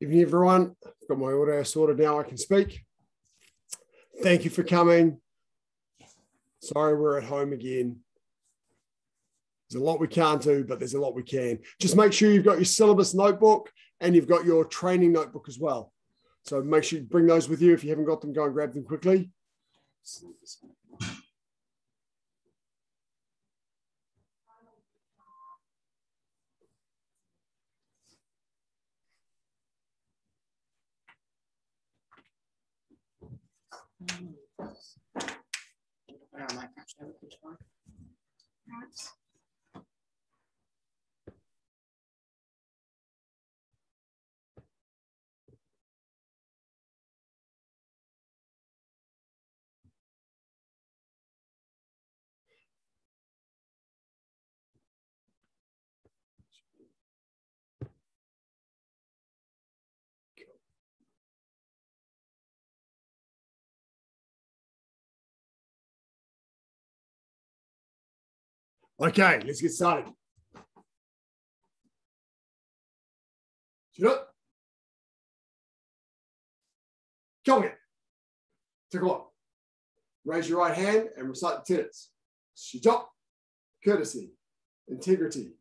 Evening, everyone. I've got my audio sorted now. I can speak. Thank you for coming. Sorry, we're at home again. There's a lot we can't do, but there's a lot we can. Just make sure you've got your syllabus notebook and you've got your training notebook as well. So make sure you bring those with you. If you haven't got them, go and grab them quickly. Okay, let's get started. Sit up. Come in. Take a look. Raise your right hand and recite the tenets. Shijok, courtesy, integrity,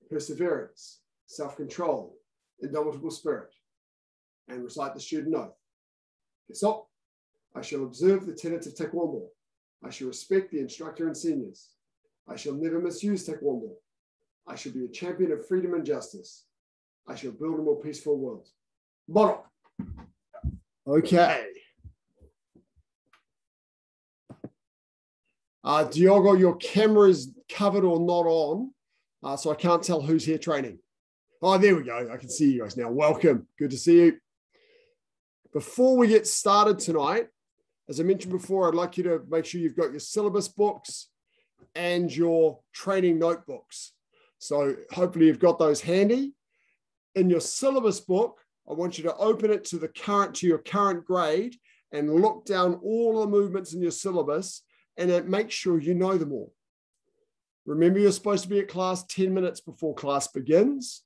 perseverance, self-control, indomitable spirit. And recite the student oath. Kesok, I shall observe the tenets of Taekwondo. I shall respect the instructor and seniors. I shall never misuse Taekwondo. I shall be a champion of freedom and justice. I shall build a more peaceful world. Bottom. Okay. Diogo, your camera is covered or not on, so I can't tell who's here training. Oh, there we go. I can see you guys now. Welcome. Good to see you. Before we get started tonight, as I mentioned before, I'd like you to make sure you've got your syllabus books and your training notebooks. So hopefully you've got those handy. In your syllabus book, I want you to open it to your current grade and look down all the movements in your syllabus and make sure you know them all. Remember, you're supposed to be at class 10 minutes before class begins.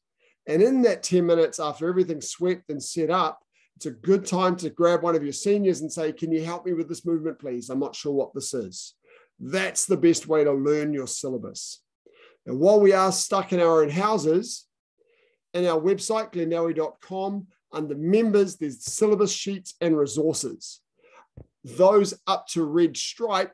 And in that 10 minutes, after everything's swept and set up, it's a good time to grab one of your seniors and say, can you help me with this movement, please? I'm not sure what this is. That's the best way to learn your syllabus. And while we are stuck in our own houses, in our website, glenelly.com, under members, there's syllabus sheets and resources. Those up to red stripe,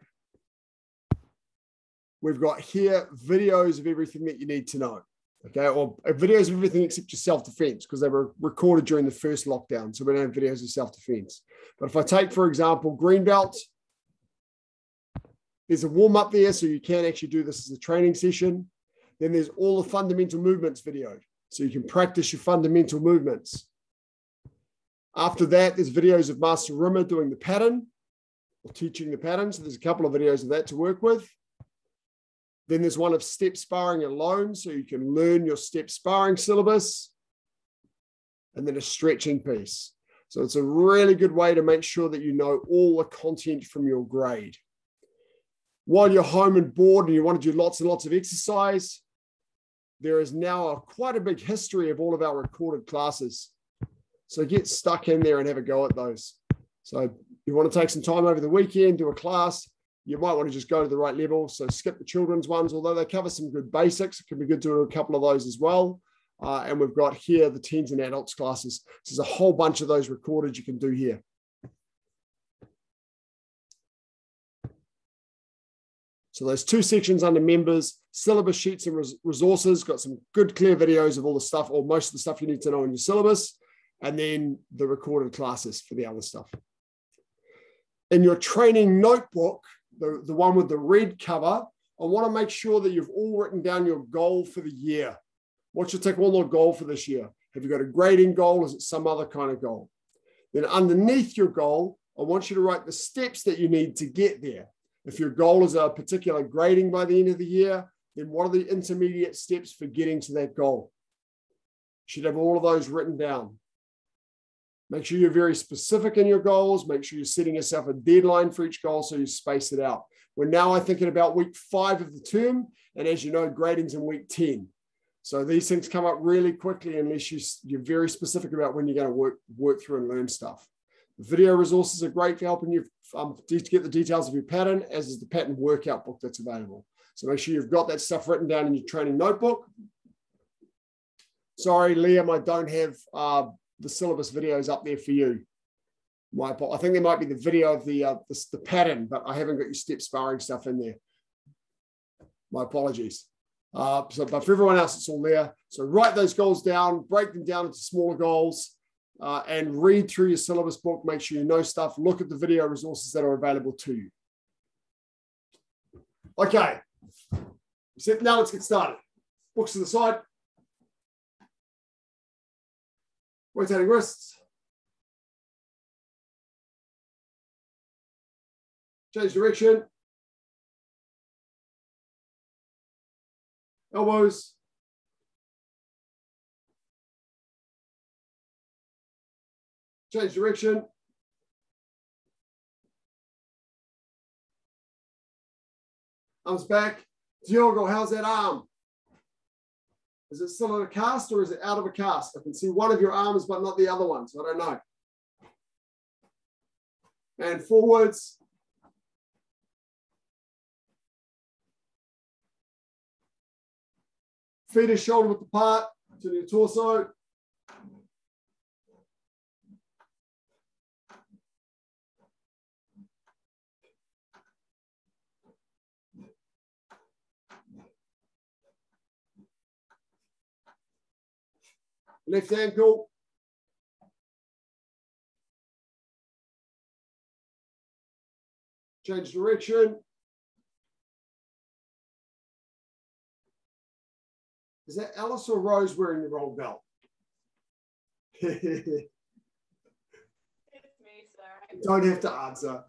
we've got here videos of everything that you need to know. Okay, or videos of everything except your self-defense, because they were recorded during the first lockdown. So we don't have videos of self-defense. But if I take, for example, green belt, there's a warm-up there, so you can actually do this as a training session. Then there's all the fundamental movements videoed, so you can practice your fundamental movements. After that, there's videos of Master Rimmer doing the pattern, or teaching the pattern. So there's a couple of videos of that to work with. Then there's one of step sparring alone, so you can learn your step sparring syllabus. And then a stretching piece. So it's a really good way to make sure that you know all the content from your grade. While you're home and bored and you want to do lots and lots of exercise, there is now quite a big history of all of our recorded classes. So get stuck in there and have a go at those. So you want to take some time over the weekend, do a class. You might want to just go to the right level. So skip the children's ones, although they cover some good basics. It can be good to do a couple of those as well. And we've got here the teens and adults classes. So there's a whole bunch of those recorded you can do here. So those two sections under members, syllabus sheets and resources, got some good clear videos of all the stuff, or most of the stuff you need to know in your syllabus, and then the recorded classes for the other stuff. In your training notebook, the one with the red cover, I want to make sure that you've all written down your goal for the year. What's your Taekwondo goal for this year? Have you got a grading goal? Is it some other kind of goal? Then underneath your goal, I want you to write the steps that you need to get there. If your goal is a particular grading by the end of the year, then what are the intermediate steps for getting to that goal? You should have all of those written down. Make sure you're very specific in your goals. Make sure you're setting yourself a deadline for each goal so you space it out. We're now, I'm thinking about week 5 of the term. And as you know, grading's in week 10. So these things come up really quickly unless you're very specific about when you're going to work through and learn stuff. The video resources are great for helping you to get the details of your pattern, as is the pattern workout book that's available. So make sure you've got that stuff written down in your training notebook. Sorry, Liam, I don't have the syllabus videos up there for you. I think there might be the video of the pattern, but I haven't got your step sparring stuff in there. My apologies. But for everyone else, it's all there. So write those goals down, break them down into smaller goals, and read through your syllabus book. Make sure you know stuff. Look at the video resources that are available to you. Okay. Now let's get started. Books to the side. Rotating wrists. Change direction. Elbows. Change direction. Arms back. Diogo, how's that arm? Is it still in a cast or is it out of a cast? I can see one of your arms, but not the other one, so I don't know. And forwards. Feet are shoulder width apart to your torso. Left ankle. Change direction. Is that Alice or Rose wearing the wrong belt? It's me, sir. Don't have to answer.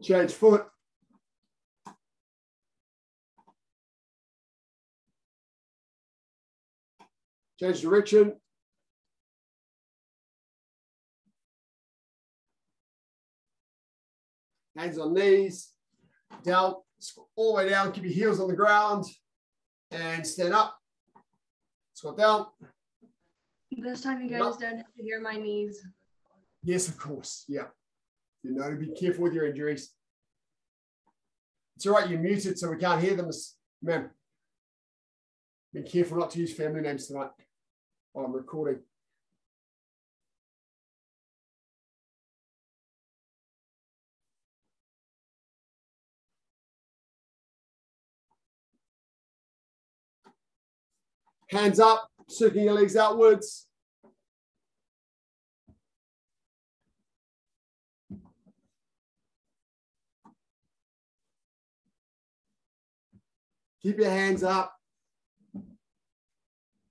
Change foot. Change direction. Hands on knees. Down. All the way down. Keep your heels on the ground. And stand up. Squat down. This time you guys don't have to hear my knees. Yes, of course. Yeah. You know, be careful with your injuries. It's all right. You're muted, so we can't hear them. Ma'am, be careful not to use family names tonight while I'm recording. Hands up, circling your legs outwards. Keep your hands up.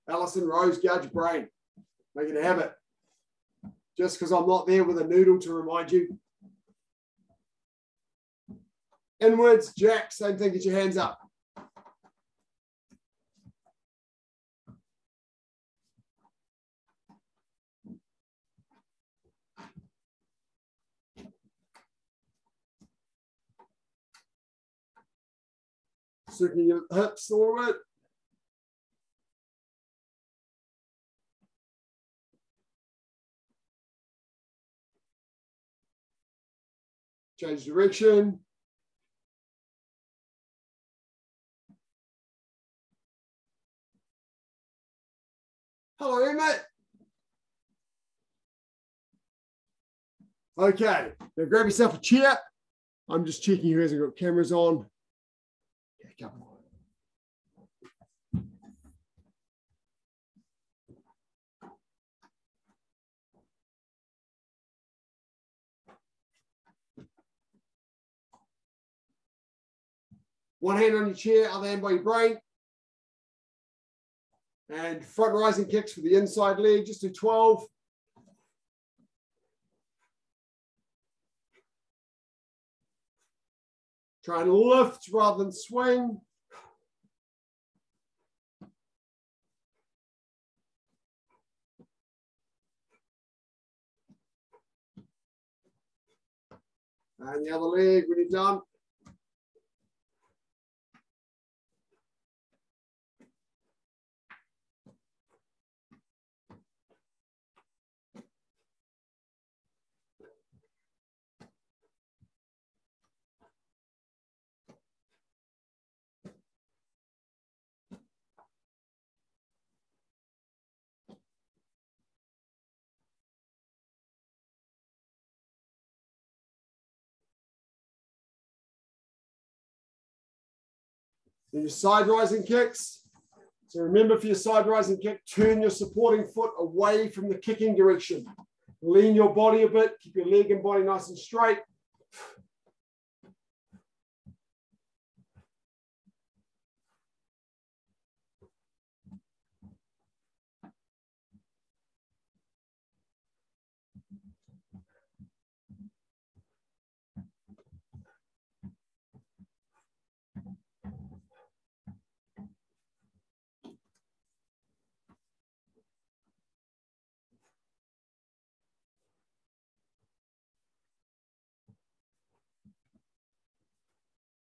Alison, Rose, gouge your brain. Make it a habit. Just because I'm not there with a noodle to remind you. Inwards, Jack, same thing, get your hands up. Circling your hips a little bit. Change direction. Hello, Emmett. Okay, now grab yourself a chair. I'm just checking who hasn't got cameras on. Okay, come on. One hand on your chair, other hand by your brain. And front rising kicks for the inside leg, just do 12. Try and lift rather than swing. And the other leg when you're done. Then your side rising kicks. So remember, for your side rising kick, turn your supporting foot away from the kicking direction. Lean your body a bit, keep your leg and body nice and straight.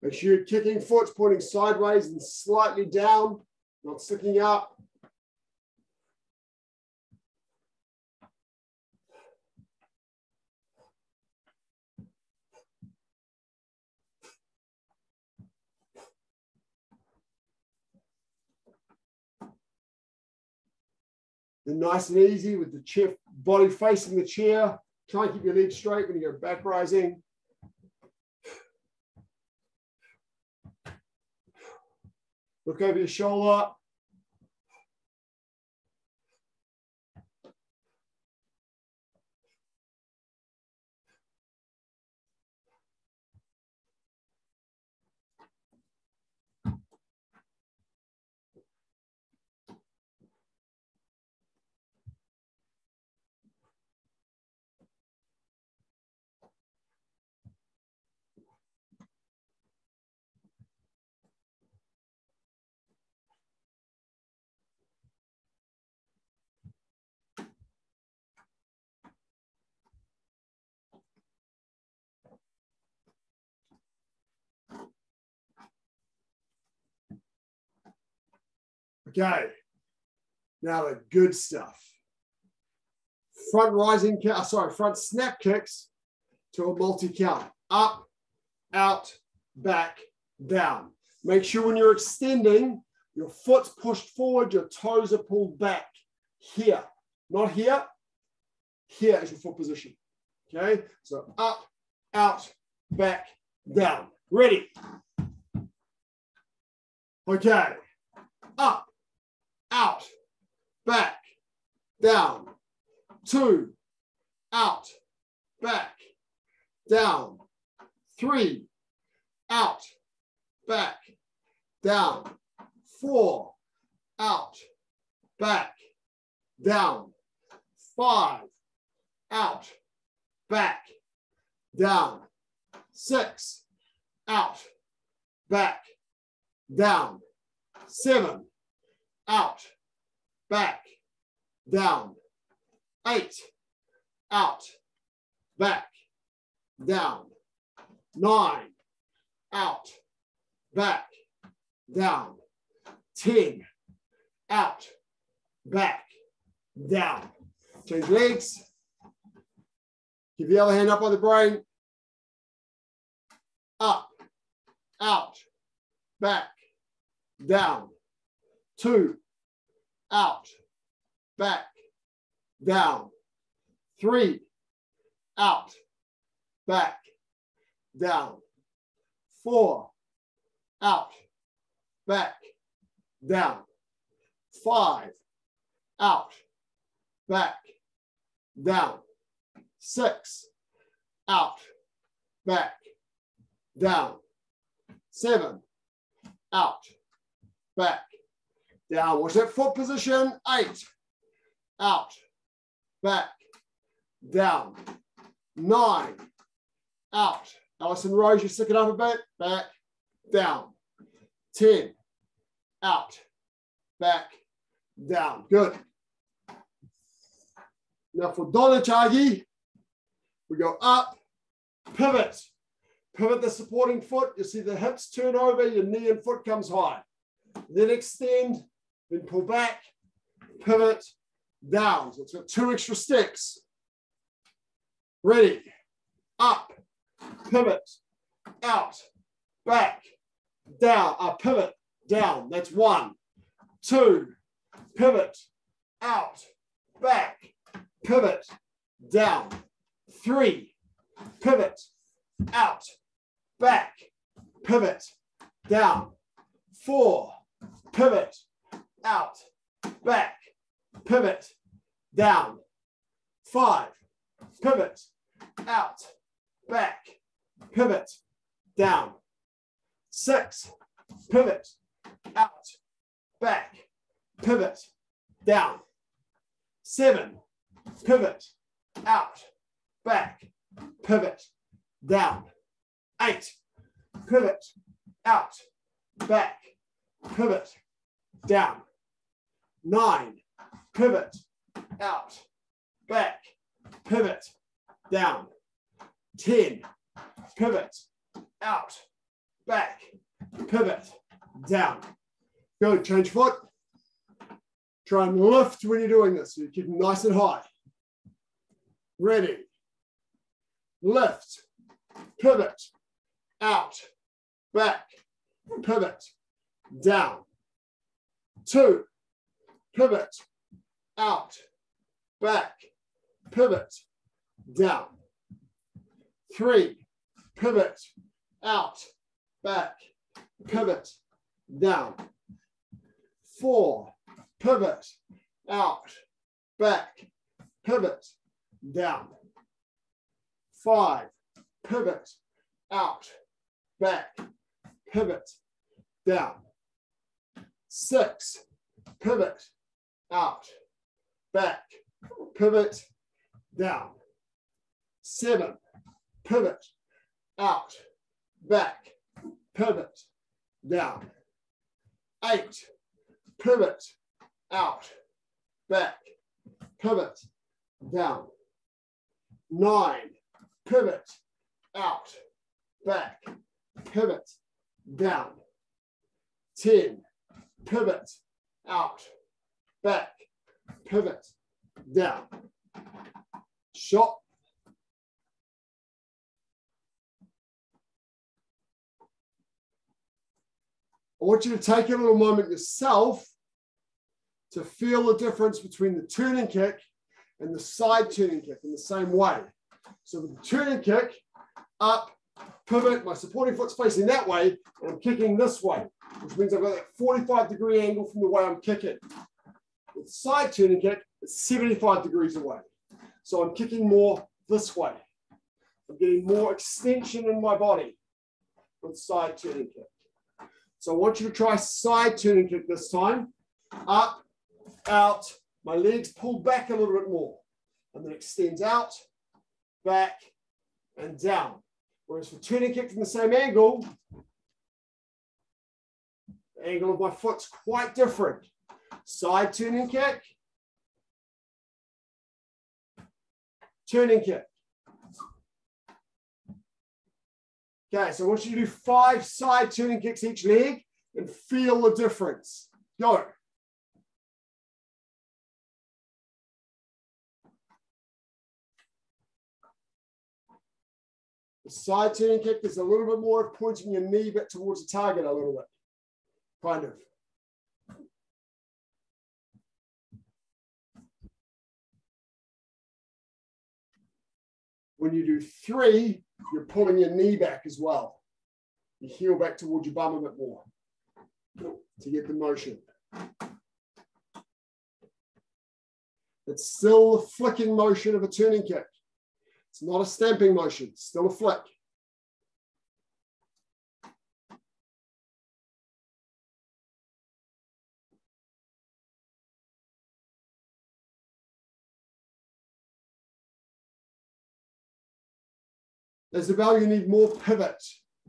Make sure your kicking foot's pointing sideways and slightly down, not sticking up. Then nice and easy with the chair, body facing the chair. Try and keep your legs straight when you go back rising. Look over your shoulder. Okay, now the good stuff. Front snap kicks to a multi-count. Up, out, back, down. Make sure when you're extending, your foot's pushed forward, your toes are pulled back. Here, not here. Here is your foot position. Okay, so up, out, back, down. Ready? Okay, up, out, back, down, 2, out, back, down, 3, out, back, down, 4, out, back, down, 5, out, back, down, 6, out, back, down, 7, out, back, down, 8, out, back, down, 9, out, back, down, 10, out, back, down. Change legs. Keep the other hand up on the brain. Up, out, back, down, 2, out, back, down, 3, out, back, down, 4, out, back, down, 5, out, back, down, 6, out, back, down, 7, out, back, down. Watch that foot position. 8, out, back, down, 9, out. Alison Rose, you stick it up a bit, back, down, 10, out, back, down. Good. Now for Donachagi, we go up, pivot. Pivot the supporting foot. You see the hips turn over, your knee and foot comes high. Then extend, then pull back, pivot, down. So it's got 2 extra steps. Ready, up, pivot, out, back, down, pivot, down. That's 1, 2, pivot, out, back, pivot, down, 3, pivot, out, back, pivot, down, 4, pivot, out, back, pivot, down. 5, pivot, out, back, pivot, down. 6, pivot, out, back, pivot, down. 7, pivot, out, back, pivot, down. 8, pivot, out, back, pivot, down. 9, pivot, out, back, pivot, down. 10, pivot, out, back, pivot, down. Good, change foot. Try and lift when you're doing this, so you keep them nice and high. Ready. Lift, pivot, out, back, pivot, down. 2, pivot, out, back, pivot, down. 3, pivot, out, back, pivot, down. 4, pivot, out, back, pivot, down. 5, pivot, out, back, pivot, down. 6, pivot, out, back, pivot, down. 7, pivot, out, back, pivot, down. 8, pivot, out, back, pivot, down. 9, pivot, out, back, pivot, down. 10, pivot, out, back, pivot, down. Shot. I want you to take a little moment yourself to feel the difference between the turning kick and the side turning kick in the same way. So with the turning kick, up, pivot, my supporting foot's facing that way, and I'm kicking this way, which means I've got that 45-degree angle from the way I'm kicking. With the side turning kick, it's 75 degrees away. So I'm kicking more this way. I'm getting more extension in my body with side turning kick. So I want you to try side turning kick this time. Up, out, my legs pull back a little bit more. And then extends out, back, and down. Whereas for turning kick from the same angle, the angle of my foot's quite different. Side turning kick, turning kick. Okay, so I want you to do 5 side turning kicks each leg and feel the difference. Go. The side turning kick is a little bit more of pointing your knee back towards the target a little bit. Kind of. When you do 3, you're pulling your knee back as well. You heel back towards your bum a bit more to get the motion. It's still the flicking motion of a turning kick. It's not a stamping motion, it's still a flick. As the bell, you need more pivot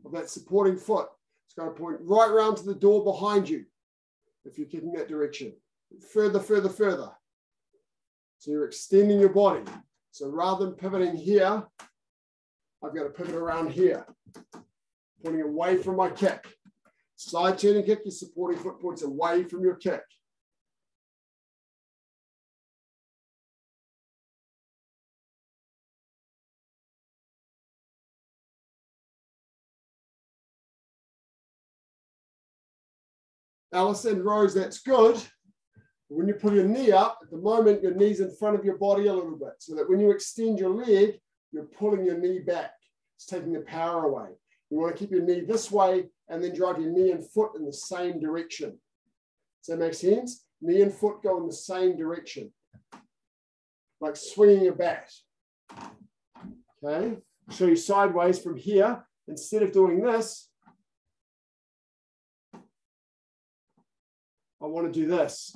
of that supporting foot. It's going to point right round to the door behind you if you're kicking that direction. Further, further, further. So you're extending your body. So rather than pivoting here, I've got to pivot around here, pointing away from my kick. Side turning kick, your supporting foot points away from your kick. Alice and Rose, that's good. When you pull your knee up, at the moment, your knee's in front of your body a little bit, so that when you extend your leg, you're pulling your knee back. It's taking the power away. You want to keep your knee this way and then drive your knee and foot in the same direction. Does that make sense? Knee and foot go in the same direction, like swinging a bat. Okay, I'll show you sideways from here. Instead of doing this, I want to do this.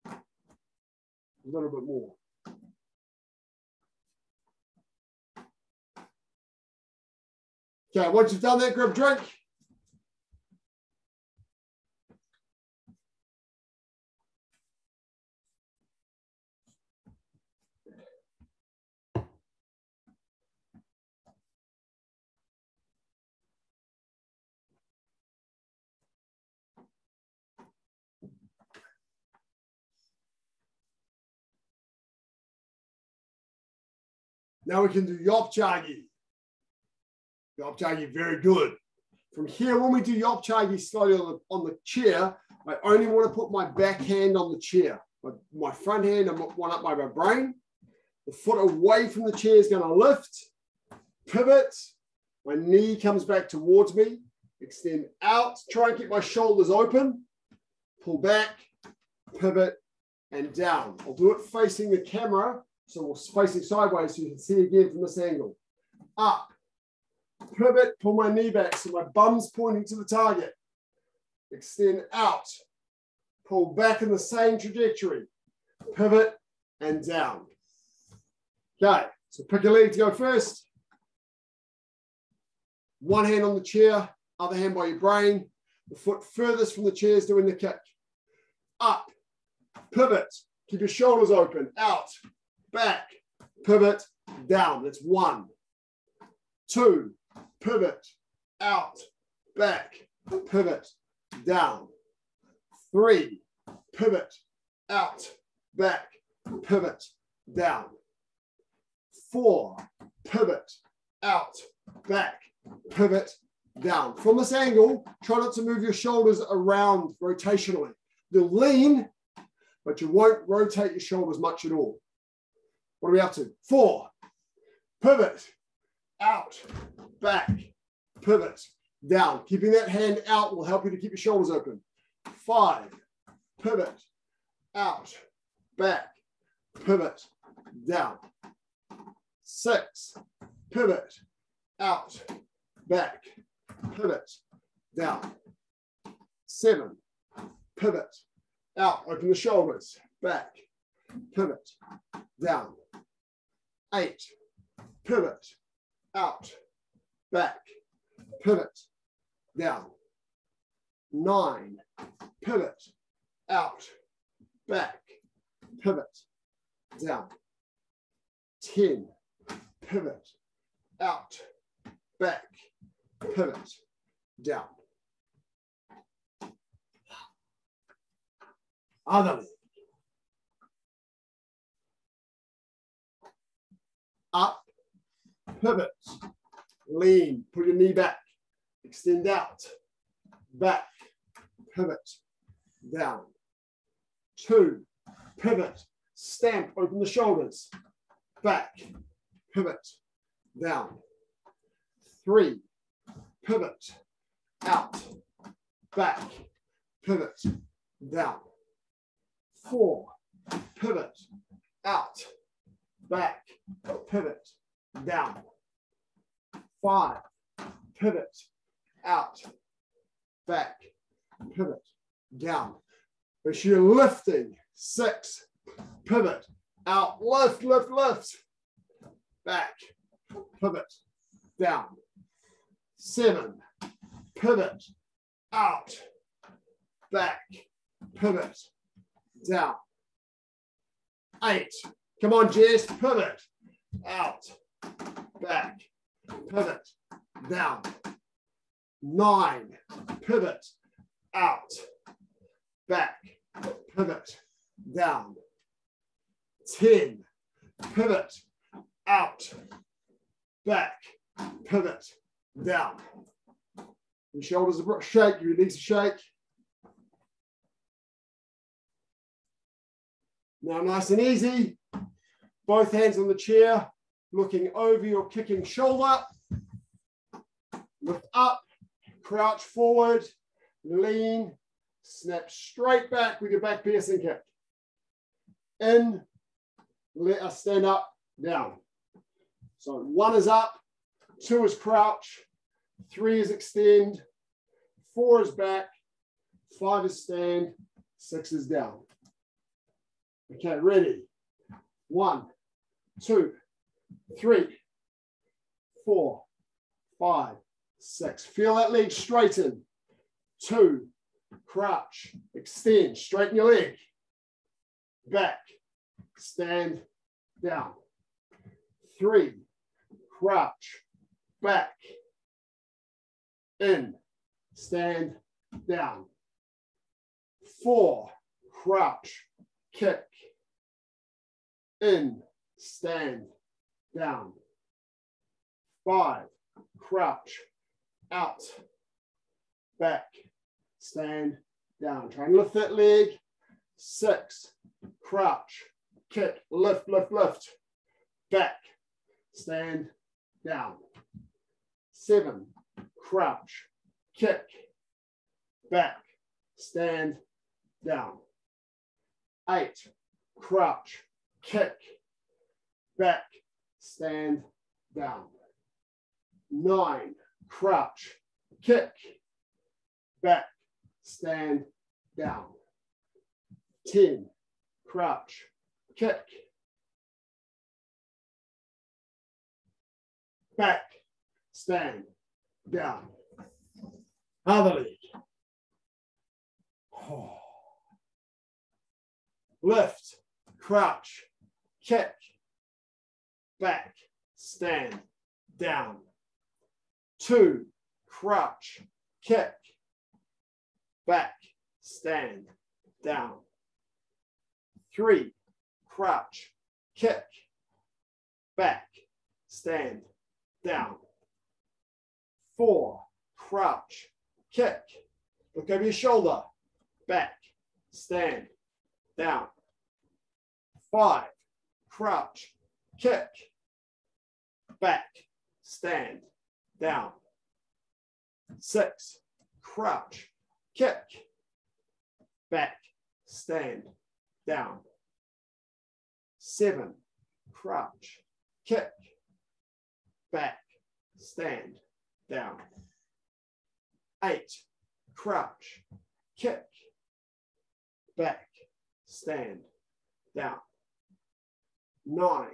A little bit more. Okay, once you've done that, grab a drink. Now we can do Yopchagi. Yopchagi, very good. From here, when we do Yopchagi slowly on the chair, I only want to put my back hand on the chair. My front hand, I'm one up by my brain. The foot away from the chair is going to lift, pivot. My knee comes back towards me, extend out, try and keep my shoulders open, pull back, pivot, and down. I'll do it facing the camera. So we're facing sideways so you can see again from this angle. Up, pivot, pull my knee back so my bum's pointing to the target. Extend out, pull back in the same trajectory. Pivot and down. Okay, so pick a leg to go first. One hand on the chair, other hand by your brain. The foot furthest from the chair is doing the kick. Up, pivot, keep your shoulders open, out. Back, pivot, down. That's 1. 2, pivot, out, back, pivot, down. 3, pivot, out, back, pivot, down. 4, pivot, out, back, pivot, down. From this angle, try not to move your shoulders around rotationally. You'll lean, but you won't rotate your shoulders much at all. What are we up to? 4, pivot, out, back, pivot, down. Keeping that hand out will help you to keep your shoulders open. 5, pivot, out, back, pivot, down. 6, pivot, out, back, pivot, down. 7, pivot, out, open the shoulders, back, pivot, down. 8, pivot, out, back, pivot, down. 9, pivot, out, back, pivot, down. 10, pivot, out, back, pivot, down. Other leg. Up, pivot, lean, put your knee back, extend out, back, pivot, down. 2, pivot, stamp, open the shoulders, back, pivot, down. 3, pivot, out, back, pivot, down. 4, pivot, out, back, pivot, down. 5, pivot, out, back, pivot, down. Make sure you're lifting. 6, pivot, out, lift, lift, lift. Back, pivot, down. 7, pivot, out, back, pivot, down. 8, come on, Jess, pivot, out, back, pivot, down. 9, pivot, out, back, pivot, down. 10, pivot, out, back, pivot, down. Your shoulders are shake, your knees shake. Now nice and easy, both hands on the chair. looking over your kicking shoulder. Lift up, crouch forward, lean, snap straight back with your back piercing kick. In, let us stand up, down. So 1 is up, 2 is crouch, 3 is extend, 4 is back, 5 is stand, 6 is down. Okay, ready? 1, 2, 3, 4, 5, 6. Feel that leg straighten. 2, crouch, extend, straighten your leg. Back, stand, down. 3, crouch, back, in, stand, down. 4, crouch, kick, in, stand, down. 5, crouch, out, back, stand, down. Try and lift that leg. 6, crouch, kick, lift, lift, lift, back, stand, down. 7, crouch, kick, back, stand, down. 8, crouch, kick, back, stand, down. 9, crouch, kick, back, stand, down. 10, crouch, kick, back, stand, down. Other leg. Lift, crouch, kick, back, stand, down. 2, crouch, kick, back, stand, down. 3, crouch, kick, back, stand, down. 4, crouch, kick, look over your shoulder, back, stand, down. 5, crouch, kick, back, stand, down. 6, crouch, kick, back, stand, down. 7, crouch, kick, back, stand, down. 8, crouch, kick, back, stand, down. 9,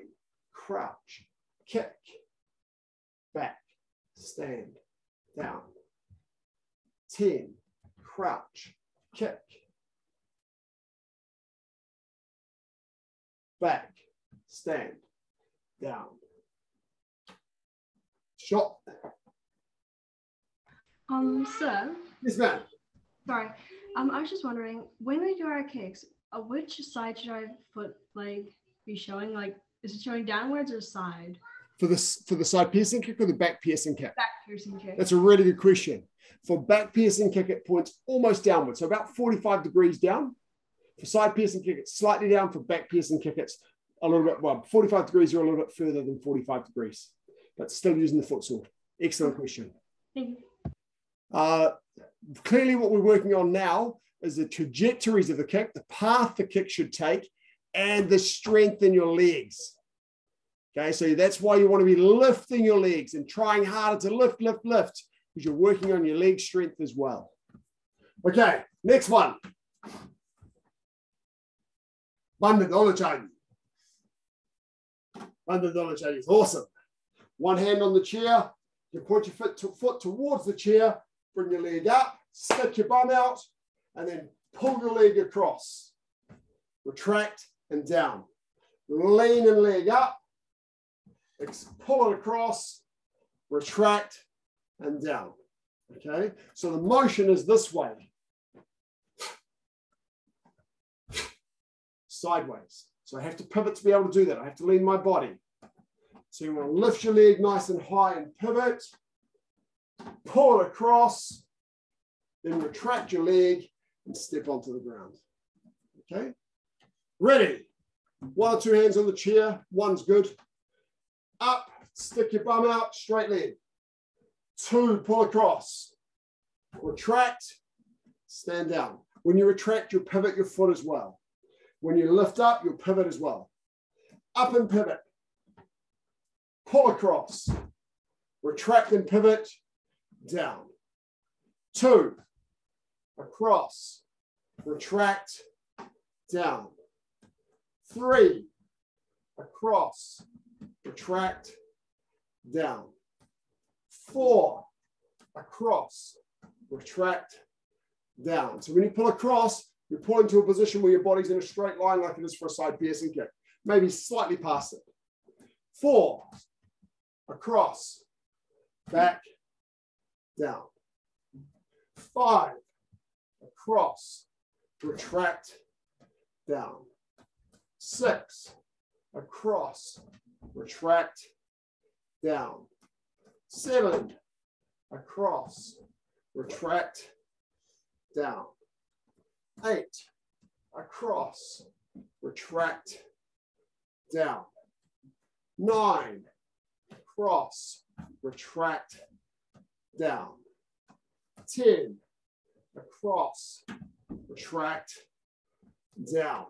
crouch, kick, back, stand, down. 10, crouch, kick, back, stand, down. Shot. Sir. Yes, ma'am. Sorry. I was just wondering, when we do our kicks, which side should our foot leg be showing? Like, is it showing downwards or side? For the side piercing kick or the back piercing kick? Back piercing kick. That's a really good question. For back piercing kick, it points almost downwards, so about 45 degrees down. For side piercing kick, it's slightly down. For back piercing kick, it's a little bit, well, 45 degrees or a little bit further than 45 degrees, but still using the foot sword. Excellent question. Thank you. Clearly what we're working on now is the trajectories of the kick, the path the kick should take, and the strength in your legs. Okay, so that's why you want to be lifting your legs and trying harder to lift, lift, lift, because you're working on your leg strength as well. Okay, next one. $100 challenge. $100 challenge. Awesome. One hand on the chair. You point your foot towards the chair, bring your leg up, stick your bum out, and then pull your leg across. Retract and down. Lean and leg up. Pull it across, retract and down. Okay, so the motion is this way. Sideways. So I have to pivot to be able to do that. I have to lean my body. So you want to lift your leg nice and high and pivot. Pull it across. Then retract your leg and step onto the ground. Okay, ready. 1 or 2 hands on the chair. One's good. Up, stick your bum out, straight leg. 2, pull across. Retract, stand down. When you retract, you'll pivot your foot as well. When you lift up, you'll pivot as well. Up and pivot. Pull across. Retract and pivot, down. 2, across. Retract, down. 3, across. Retract, down. 4, across. Retract, down. So when you pull across, you pull into a position where your body's in a straight line like it is for a side piercing kick. Maybe slightly past it. 4, across, back, down. 5, across, retract, down. 6, across, retract, down. 7, across, retract, down. 8, across, retract, down. 9, across, retract, down. 10, across, retract, down.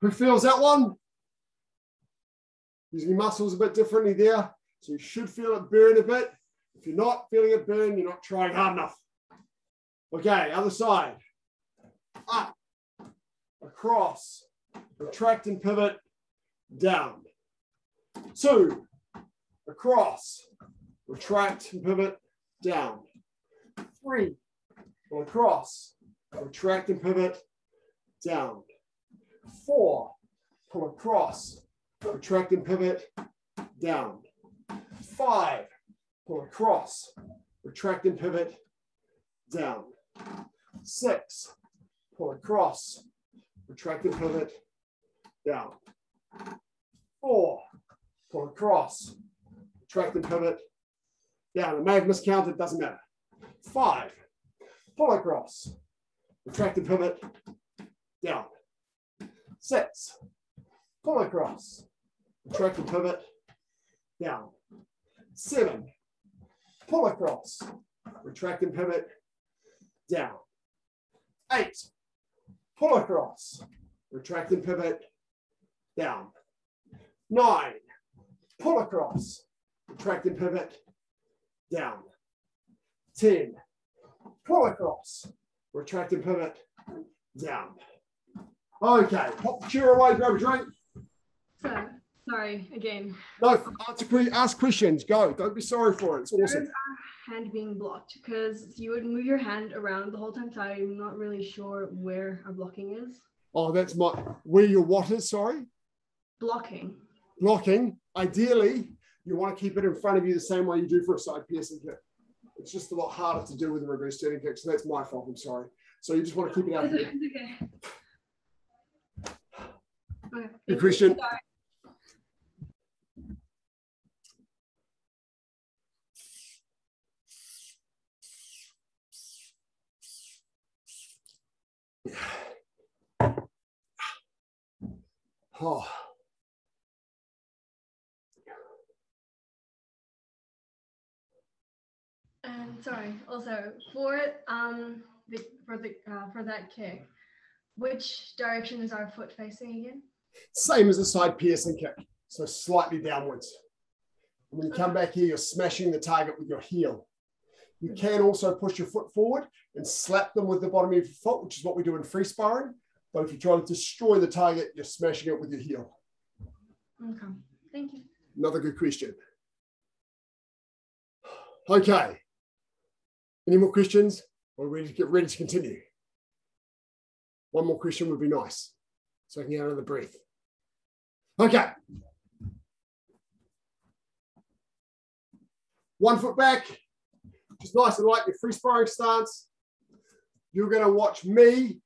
Who feels that one? Using your muscles a bit differently there. So you should feel it burn a bit. If you're not feeling it burn, you're not trying hard enough. Okay, other side. Up, across, retract and pivot, down. 2, across, retract and pivot, down. 3, pull across, retract and pivot, down. 4, pull across, retract and pivot, down. 5, pull across, retract and pivot, down. 6, pull across, retract and pivot, down. 4, pull across, retract and pivot, down. I may have miscounted, doesn't matter. 5, pull across, retract and pivot, down. 6, pull across, retract and pivot, down. 7, pull across, retract and pivot, down. 8, pull across, retract and pivot, down. 9, pull across, retract and pivot, down. 10, pull across, retract and pivot, down. Okay, pop the chair away, grab a drink. So, sorry, again. No, ask questions, go. Don't be sorry for it, it's awesome. Where's our hand being blocked? Because you would move your hand around the whole time, so I'm not really sure where our blocking is. Oh, that's where your what is, sorry? Blocking. Blocking, ideally, you want to keep it in front of you the same way you do for a side piercing kick. It's just a lot harder to do with a reverse turning kick, so that's my fault, I'm sorry. So you just want to keep it out here. Okay. Okay. Good question. Sorry. Oh. And sorry, also for that kick, which direction is our foot facing again? Same as a side piercing kick, so slightly downwards. And when you come back here, you're smashing the target with your heel. You can also push your foot forward and slap them with the bottom of your foot, which is what we do in free sparring. But if you try to destroy the target, you're smashing it with your heel. Okay, thank you. Another good question. Okay. Any more questions? Or are we ready to get ready to continue? One more question would be nice, so I can get another breath. Okay. 1 foot back, just nice and light, your free sparring stance. You're going to watch me,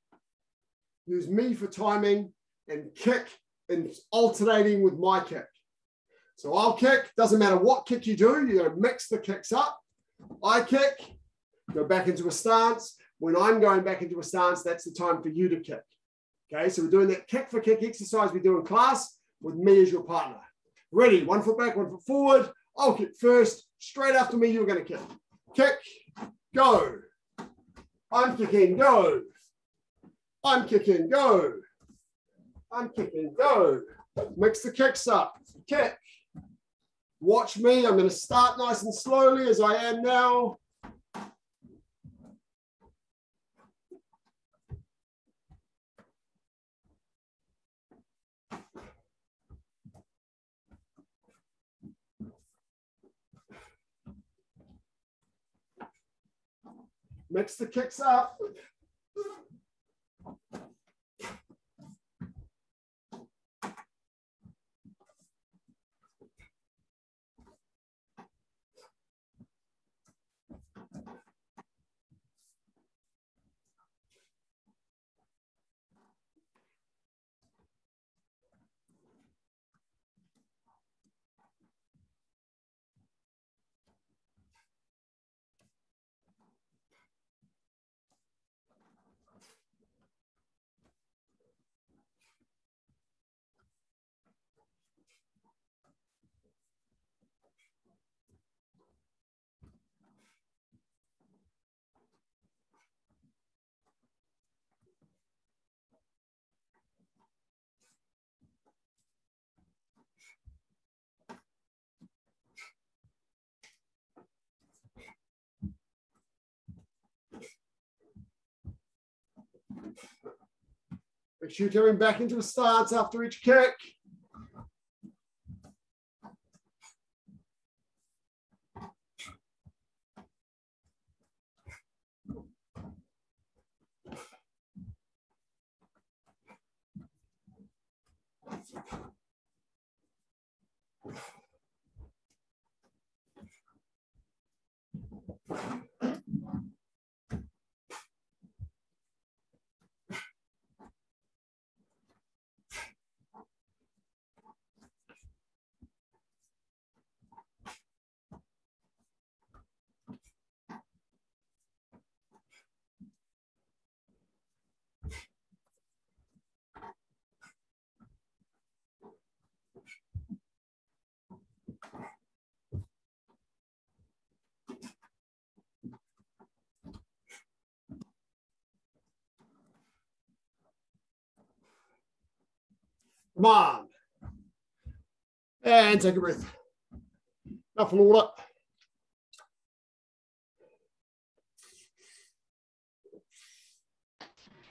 use me for timing, and kick and alternating with my kick. So I'll kick, doesn't matter what kick you do, you're going to mix the kicks up. I kick, go back into a stance. When I'm going back into a stance, that's the time for you to kick. Okay, so we're doing that kick for kick exercise we do in class with me as your partner. Ready, 1 foot back, 1 foot forward. I'll kick first. Straight after me, you're going to kick. Kick, go. I'm kicking, go. I'm kicking, go. I'm kicking, go. Mix the kicks up. Kick. Watch me. I'm going to start nice and slowly as I am now. Mix the kicks up. Make sure you're coming back into a stance after each kick. Come on. And take a breath. Enough water.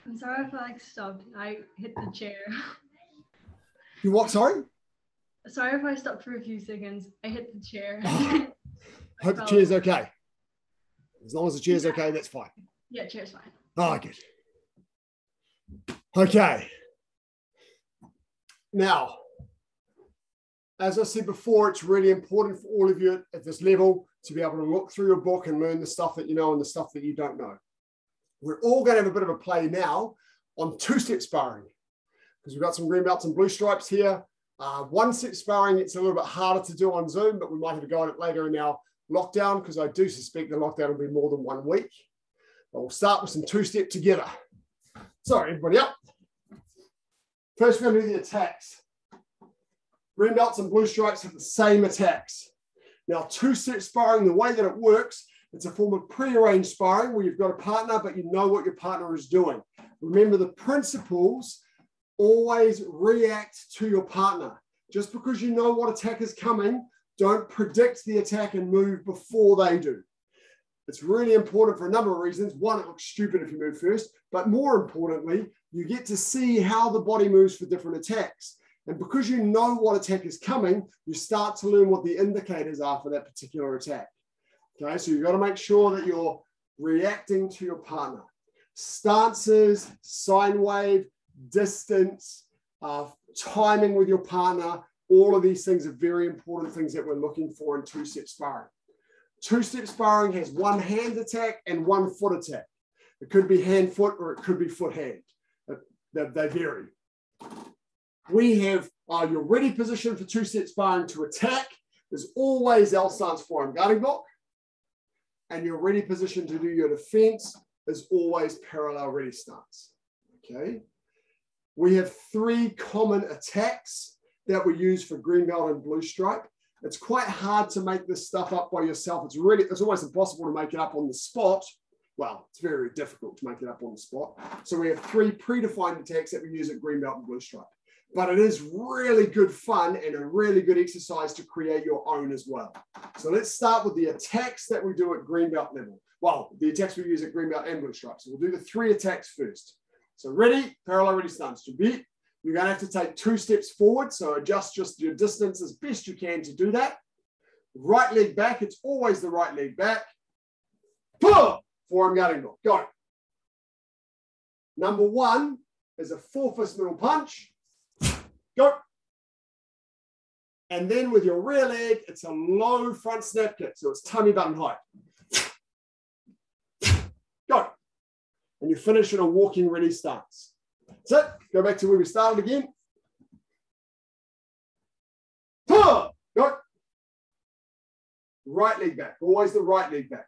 I'm sorry if I stopped. I hit the chair. You what, sorry? Sorry if I stopped for a few seconds. I hit the chair. Hope the chair's okay. As long as the chair's okay, that's fine. Yeah, chair's fine. Oh, good. Okay. Now, as I said before, it's really important for all of you at this level to be able to look through your book and learn the stuff that you know and the stuff that you don't know. We're all going to have a bit of a play now on two-step sparring because we've got some green belts and blue stripes here. One-step sparring, it's a little bit harder to do on Zoom, but we might have a go at it later in our lockdown because I do suspect the lockdown will be more than 1 week. But we'll start with some two-step together. So everybody up. First, we're going to do the attacks. Green belts and blue stripes have the same attacks. Now, two-step sparring, the way that it works, it's a form of pre-arranged sparring where you've got a partner, but you know what your partner is doing. Remember the principles, always react to your partner. Just because you know what attack is coming, don't predict the attack and move before they do. It's really important for a number of reasons. One, it looks stupid if you move first, but more importantly, you get to see how the body moves for different attacks. And because you know what attack is coming, you start to learn what the indicators are for that particular attack. Okay, so you've got to make sure that you're reacting to your partner. Stances, sine wave, distance, timing with your partner, all of these things are very important things that we're looking for in two-step sparring. Two-step sparring has one hand attack and one foot attack. It could be hand-foot or it could be foot-hand. They vary. We have your ready position for two-step sparring to attack. There's always L stance forearm guarding block. And your ready position to do your defense is always parallel ready stance. Okay. We have 3 common attacks that we use for green belt and blue stripe. It's quite hard to make this stuff up by yourself. It's almost impossible to make it up on the spot. Well, it's very, very difficult to make it up on the spot. So we have 3 predefined attacks that we use at green belt and blue stripe. But it is really good fun and a really good exercise to create your own as well. So let's start with the attacks that we do at green belt level. Well, the attacks we use at green belt and blue stripe. So we'll do the 3 attacks first. So ready, parallel ready stance. To beat, you're going to have to take 2 steps forward. So adjust just your distance as best you can to do that. Right leg back. It's always the right leg back. Forearm guarding block. Go. Number 1 is a 4-fist middle punch. Go. And then with your rear leg, it's a low front snap kick. So it's tummy button height. Go. And you finish in a walking ready stance. That's it. Go back to where we started again. Go. Right leg back. Always the right leg back.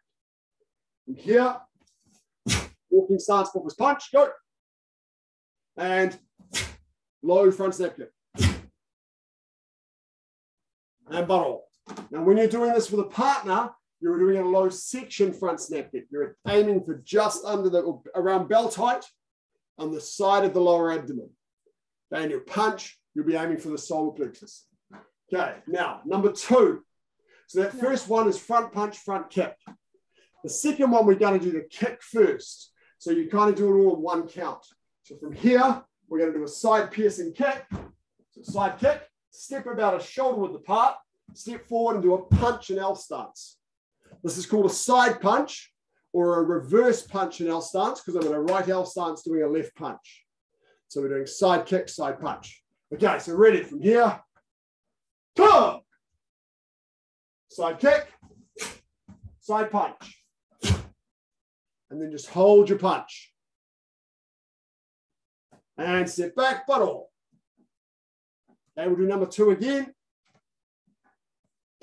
And here, walking stance, 4-fist punch. Go. And low front snap kick. And butt roll. Now, when you're doing this with a partner, you're doing a low section front snap kick. You're aiming for just under around belt height on the side of the lower abdomen. And your punch, you'll be aiming for the solar plexus. Okay, now, number 2. So that first one is front punch, front kick. The second one, we're going to do the kick first. So you kind of do it all in 1 count. So from here, we're going to do a side piercing kick. So side kick, step about a shoulder width apart, step forward and do a punch in L stance. This is called a side punch or a reverse punch in L stance because I'm in a right L stance doing a left punch. So we're doing side kick, side punch. Okay, so ready from here. Go! Side kick, side punch. And then just hold your punch. And step back, butt all. Okay, we'll do number 2 again.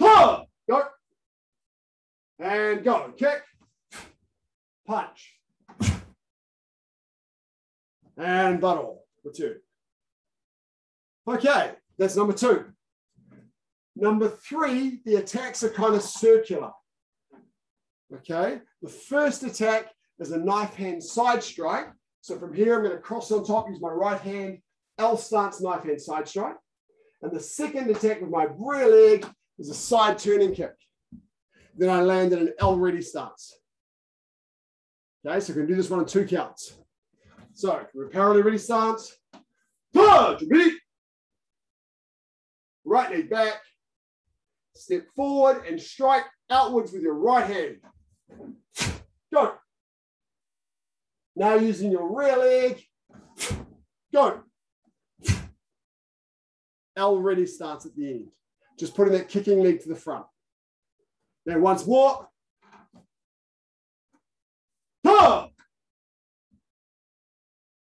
Go. And go. Kick. Punch. And butt all. Return. Okay, that's number 2. Number 3, the attacks are kind of circular. Okay, the first attack is a knife hand side strike. So from here, I'm going to cross on top, use my right hand, L stance, knife hand side strike. And the second attack with my rear leg is a side turning kick. Then I land in an L ready stance. Okay, so we can do this one in 2 counts. So we're parallel ready stance. Right leg back. Step forward and strike outwards with your right hand. Go. Now using your rear leg. Go. L ready starts at the end. Just putting that kicking leg to the front. Then once more.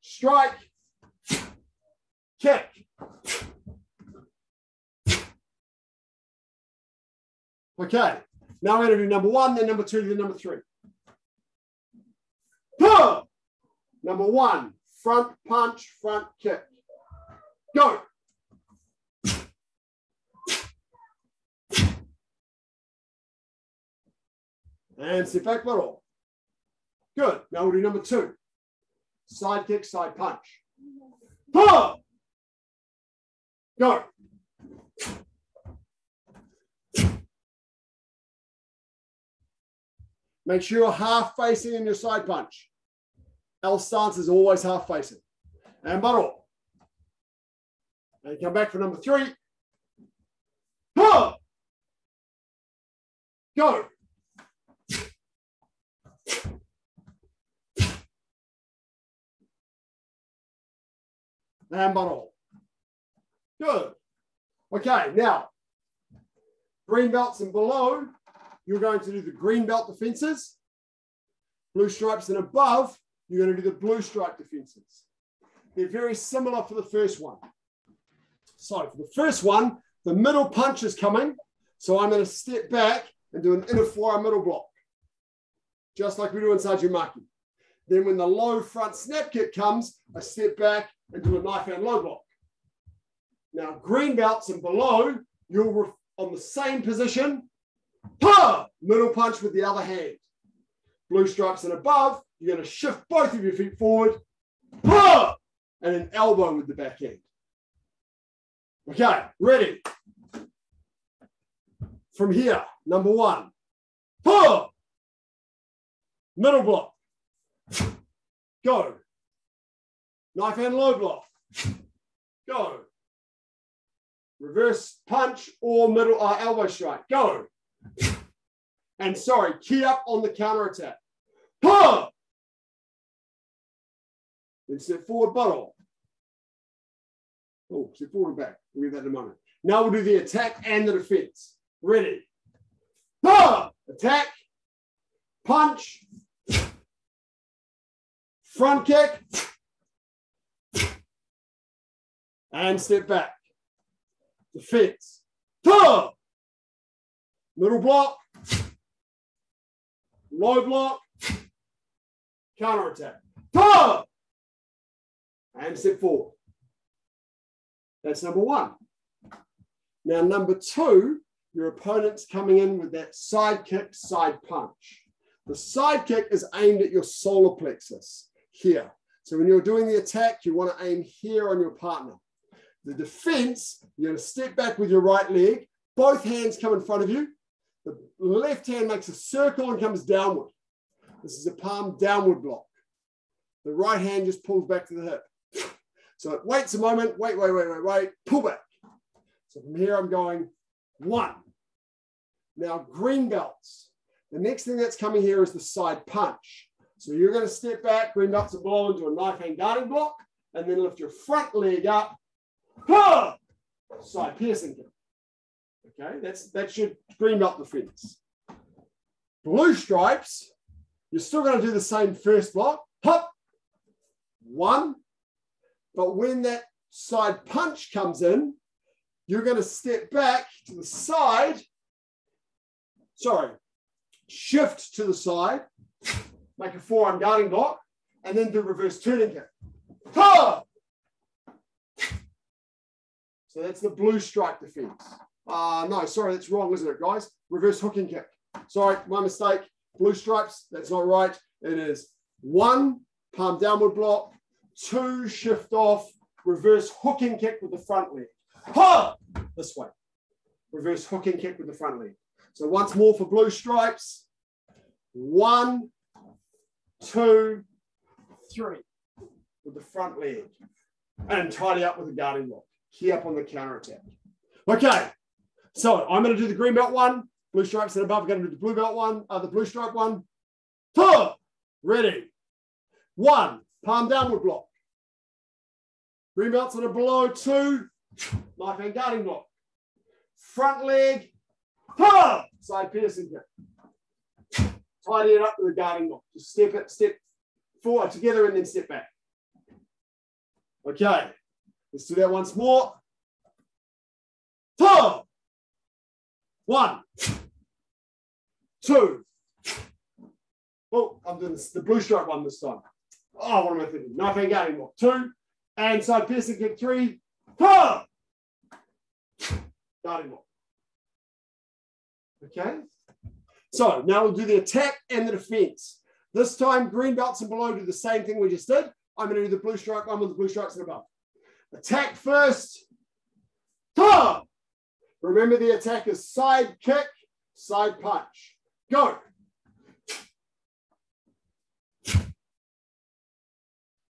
Strike. Kick. Okay. Now we're going to do number 1, then number 2, then number 3. Number 1, front punch, front kick. Go. And sit back, little. Good. Now we'll do number 2. Side kick, side punch. Go. Make sure you're half facing in your side punch. L stance is always half facing. And butt all. And come back for number 3. Go. And butt all. Good. Okay, now, green belts and below, you're going to do the green belt defenses. Blue stripes and above, you're going to do the blue stripe defenses. They're very similar for the first one. So for the first one, the middle punch is coming. So I'm going to step back and do an inner forearm middle block, just like we do inside your maki. Then when the low front snap kick comes, I step back and do a knife hand low block. Now, green belts and below, you're on the same position. Ha! Middle punch with the other hand. Blue stripes and above, you're going to shift both of your feet forward. Ha! And an elbow with the back hand. Okay, ready. From here, number one. Ha! Middle block. Go. Knife hand low block. Go. Reverse punch or middle elbow strike. Go. And sorry, key up on the counter attack. Ha! Then step forward, bottle. Oh, step forward and back. We'll get that in a moment. Now we'll do the attack and the defense. Ready. Ha! Attack. Punch. Front kick. And step back. Defense. Ha! Middle block. Low block. Counter attack. Ha! And step forward. That's number one. Now, number two, your opponent's coming in with that side kick, side punch. The side kick is aimed at your solar plexus here. So when you're doing the attack, you want to aim here on your partner. The defense, you're going to step back with your right leg. Both hands come in front of you. The left hand makes a circle and comes downward. This is a palm downward block. The right hand just pulls back to the hip. So it waits a moment, wait, pull back. So from here I'm going one. Now green belts. The next thing that's coming here is the side punch. So you're going to step back, green belts are blow into a knife hand guarding block, and then lift your front leg up. Ha! Side piercing kick. Okay, that's your green belt defense. Blue stripes, you're still going to do the same first block. Hop. One. But when that side punch comes in, you're going to step back to the side. Sorry, shift to the side, make a forearm guarding block, and then do reverse turning kick. Ha! So that's the blue stripe defense. No, sorry, that's wrong, isn't it, guys? Reverse hooking kick. Sorry, my mistake. Blue stripes, that's not right. It is one, palm downward block, two, shift off, reverse hooking kick with the front leg. Ha! This way. Reverse hooking kick with the front leg. So once more for blue stripes. One, two, three with the front leg. And tidy up with the guarding block. Key up on the counter attack. Okay, so I'm going to do the green belt one. Blue stripes and above, I'm going to do the blue belt one, the blue stripe one. Two, ready. One, palm downward block. Green belts that are below, two, knife hand guarding block. Front leg, ha! Side piercing kick. Tidy it up with a guarding block. Just step forward together and then step back. Okay, let's do that once more. Two. One, two. Oh, I'm doing this, the blue stripe one this time. Oh, what am I thinking? Knife hand guarding block. Two. And side piercing kick. Three. Ha! Guarding block. Okay. So now we'll do the attack and the defense. This time, green belts and below do the same thing we just did. I'm going to do the blue stripe one with the blue stripes and above. Attack first. Ha! Remember the attack is side kick, side punch. Go.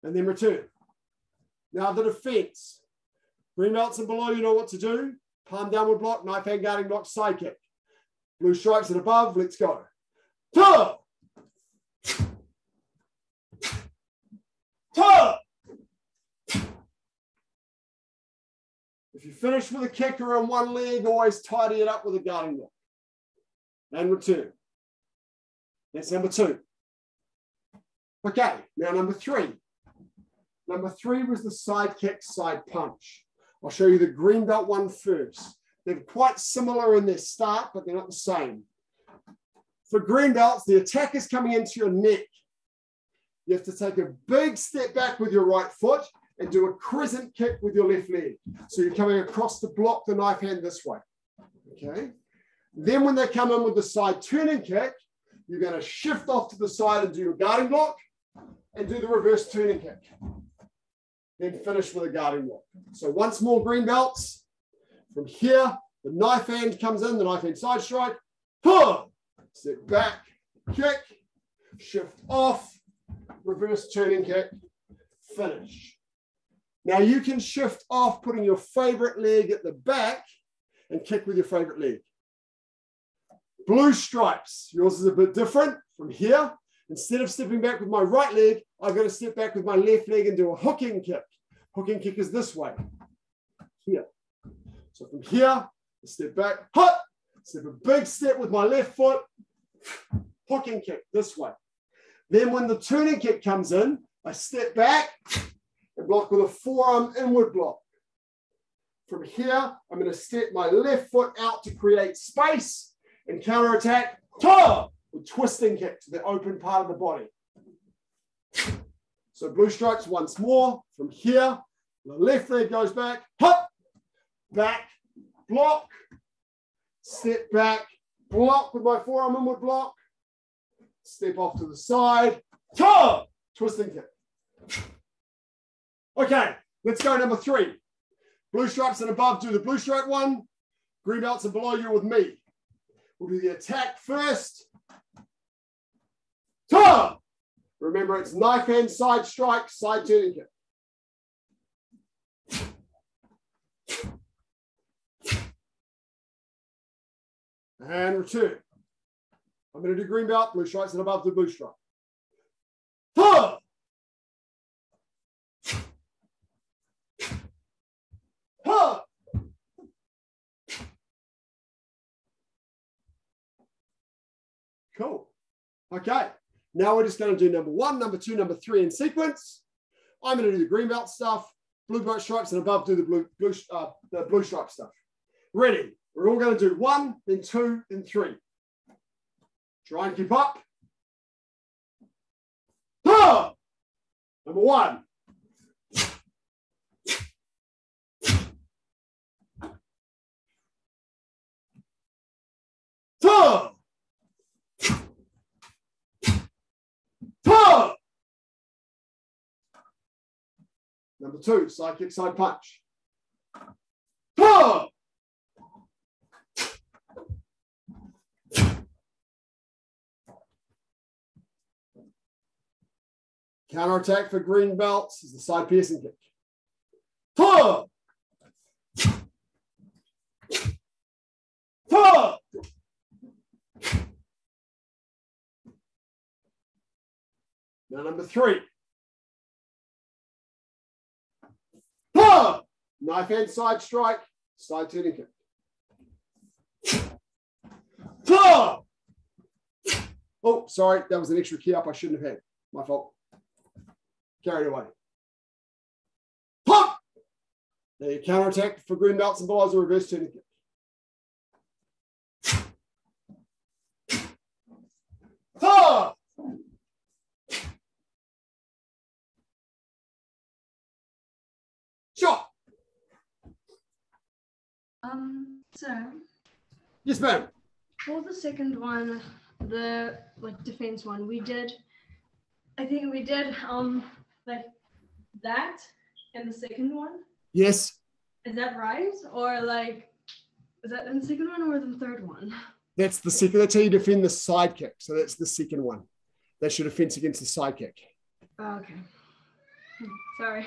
And then return. Now the defense. Green belts and below, you know what to do. Palm downward block, knife hand guarding block, side kick. Blue stripes and above, let's go. Ta! Ta! If you finish with a kicker on one leg, always tidy it up with a guarding block. And return. That's number two. Okay, now number three. Number three was the side kick, side punch. I'll show you the green belt one first. They're quite similar in their start, but they're not the same. For green belts, the attack is coming into your neck. You have to take a big step back with your right foot and do a crescent kick with your left leg. So you're coming across to block the knife hand this way. Okay. Then when they come in with the side turning kick, you're going to shift off to the side and do your guarding block and do the reverse turning kick. Then finish with a guarding block. So once more, green belts. From here, the knife hand comes in, the knife hand side strike. Step back, kick, shift off, reverse turning kick, finish. Now you can shift off putting your favorite leg at the back and kick with your favorite leg. Blue stripes, yours is a bit different. From here, instead of stepping back with my right leg, I've got to step back with my left leg and do a hooking kick. Hooking kick is this way, here. So from here, step back, hut, step a big step with my left foot, hooking kick this way. Then when the turning kick comes in, I step back and block with a forearm inward block. From here, I'm going to step my left foot out to create space and counterattack with twisting kick to the open part of the body. So blue stripes once more. From here, the left leg goes back, hop, back, block, step back, block with my forearm inward block, step off to the side, twisting kick. Okay, let's go number 3. Blue stripes and above, do the blue stripe one. Green belts and below, you're with me. We'll do the attack first. Remember, it's knife hand, side strike, side turning kick. And return. I'm going to do green belt, blue stripes and above the blue stripe. Cool. Okay. Now we're just going to do number 1, number 2, number 3 in sequence. I'm going to do the green belt stuff, blue belt stripes, and above do the blue stripe stuff. Ready? We're all going to do 1, then 2, then 3. Try and keep up. Number 1. Number 2, side kick, side punch. Counter attack for green belts is the side piercing kick. Now number 3. Knife hand side strike, side turning kick. Oh, sorry, that was an extra key up I shouldn't have had. My fault. Carried away. Now you counter attack for green belts and below as a reverse turning kick. Shot. So Yes, ma'am. for the second one, the defense one, I think we did like that in the second one. Yes. Is that right? Or is that in the second one or the third one? That's the second. That's how you defend the side kick. So that's the second one. That's your defense against the side kick. Oh, okay. Sorry.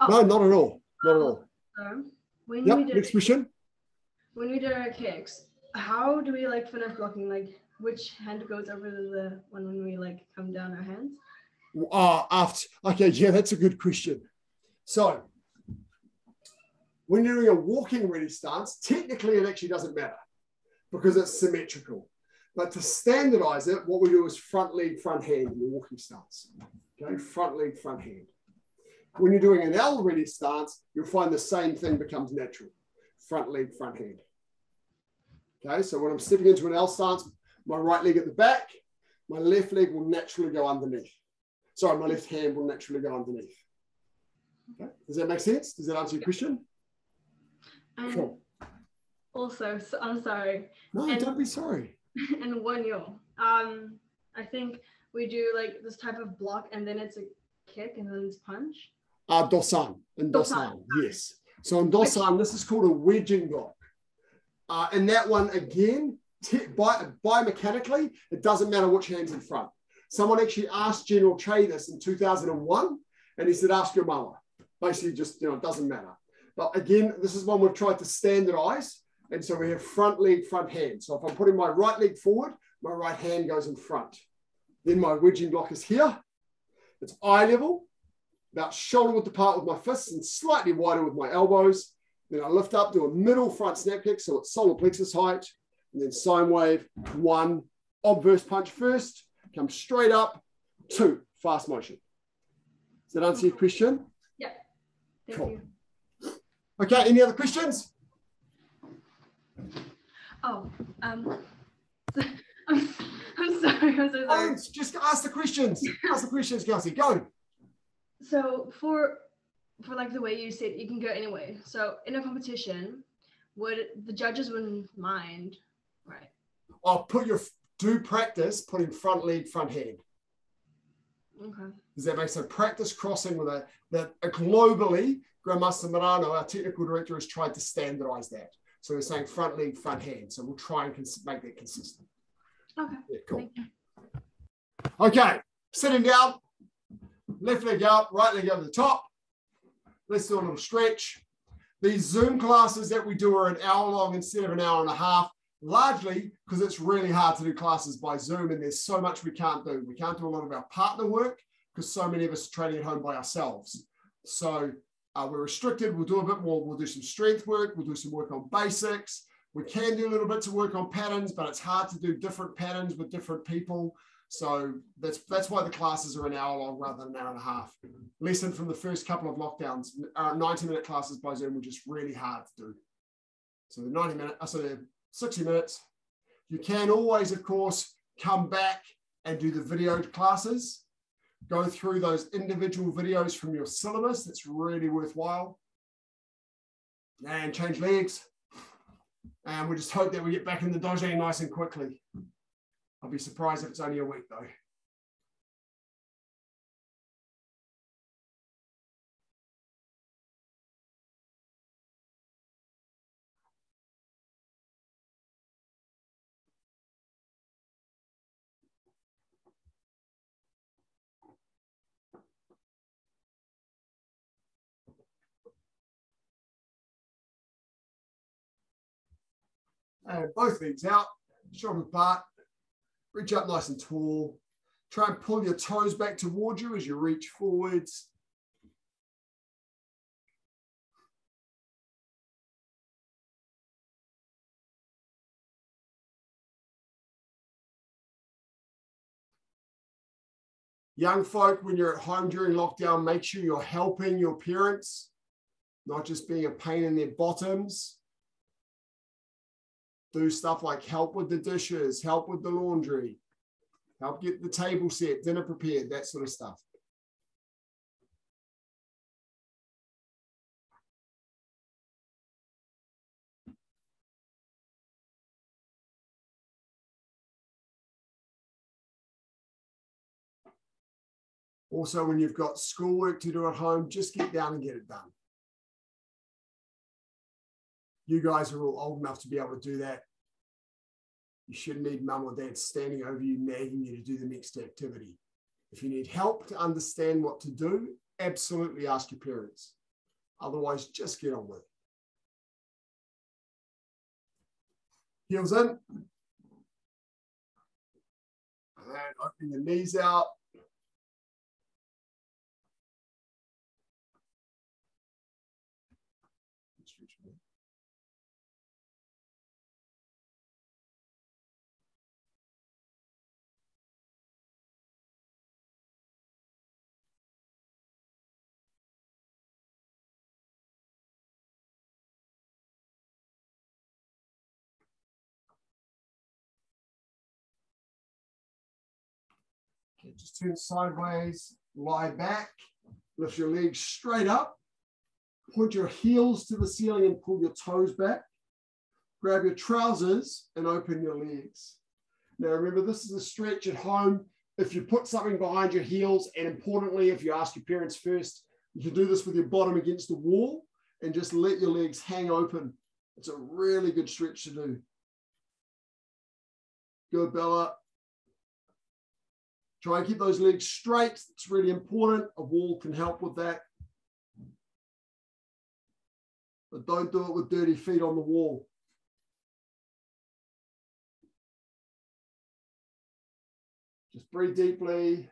No, not at all. Not at all. When Yep, we did next question. When we did our kicks, how do we finish blocking? Which hand goes over the one when we come down our hands? Okay, yeah, that's a good question. So when you're doing a walking ready stance, technically it actually doesn't matter because it's symmetrical. But to standardize it, what we do is front leg, front hand in the walking stance. Okay, front leg, front hand. When you're doing an L ready stance, you'll find the same thing becomes natural. Front leg, front hand. Okay, so when I'm stepping into an L stance, my right leg at the back, my left leg will naturally go underneath. Sorry, my left hand will naturally go underneath. Okay. Does that make sense? Does that answer your question? And Cool. also, so I'm sorry. No, don't be sorry. And 1 year, I think we do like this type of block, and then it's a kick, and then it's punch. Dosan. In Dosan, yes. So in Dosan, this is called a wedging block. And that one, again, biomechanically, it doesn't matter which hand's in front. Someone actually asked General Che this in 2001, and he said, ask your mama. Basically, just, it doesn't matter. But again, this is one we've tried to standardize. And so we have front leg, front hand. So if I'm putting my right leg forward, my right hand goes in front. Then my wedging block is here. It's eye level, about shoulder width apart with my fists and slightly wider with my elbows. Then I lift up, do a middle front snap kick, so it's solar plexus height. And then sine wave, 1, obverse punch first, come straight up, 2, fast motion. Does that answer your question? Yeah. Thank you. Okay, any other questions? Oh, I'm sorry. I'm so sorry. Just ask the questions. Ask the questions, Kelsey. Go. So for like the way you said, you can go anyway. So in a competition, the judges wouldn't mind, right? I'll do practice putting front leg, front hand. Okay. Does that make sense? Practice crossing with globally, Grandmaster Marano, our technical director, has tried to standardize that. So we're saying front leg, front hand. So we'll try and make that consistent. Okay. Yeah, cool. Thank you. Okay, sitting down, left leg up, right leg over the top. Let's do a little stretch. These Zoom classes that we do are an hour long instead of an hour and a half, largely because it's really hard to do classes by Zoom and there's so much we can't do. We can't do a lot of our partner work because so many of us are training at home by ourselves. So we're restricted. We'll do a bit more. We'll do some strength work. We'll do some work on basics. We can do a little bit to work on patterns, but it's hard to do different patterns with different people. So that's why the classes are an hour long rather than an hour and a half. Lesson from the first couple of lockdowns, 90-minute classes by Zoom were just really hard to do. So the 60 minutes. You can always, of course, come back and do the video classes. Go through those individual videos from your syllabus. That's really worthwhile. And change legs. And we just hope that we get back in the dojo nice and quickly. I'll be surprised if it's only a week though. And both legs out, shoulder apart, reach up nice and tall. Try and pull your toes back towards you as you reach forwards. Young folk, when you're at home during lockdown, make sure you're helping your parents, not just being a pain in their bottoms. Do stuff like help with the dishes, help with the laundry, help get the table set, dinner prepared, that sort of stuff. Also, when you've got schoolwork to do at home, just get down and get it done. You guys are all old enough to be able to do that. You shouldn't need mum or dad standing over you, nagging you to do the next activity. If you need help to understand what to do, absolutely ask your parents. Otherwise, just get on with it. Heels in. And opening the knees out. Okay, just turn sideways, lie back, lift your legs straight up. Point your heels to the ceiling and pull your toes back. Grab your trousers and open your legs. Now remember, this is a stretch at home. If you put something behind your heels, and importantly, if you ask your parents first, you can do this with your bottom against the wall and just let your legs hang open. It's a really good stretch to do. Good, Bella. Try and keep those legs straight. It's really important. A wall can help with that. But don't do it with dirty feet on the wall. Just breathe deeply.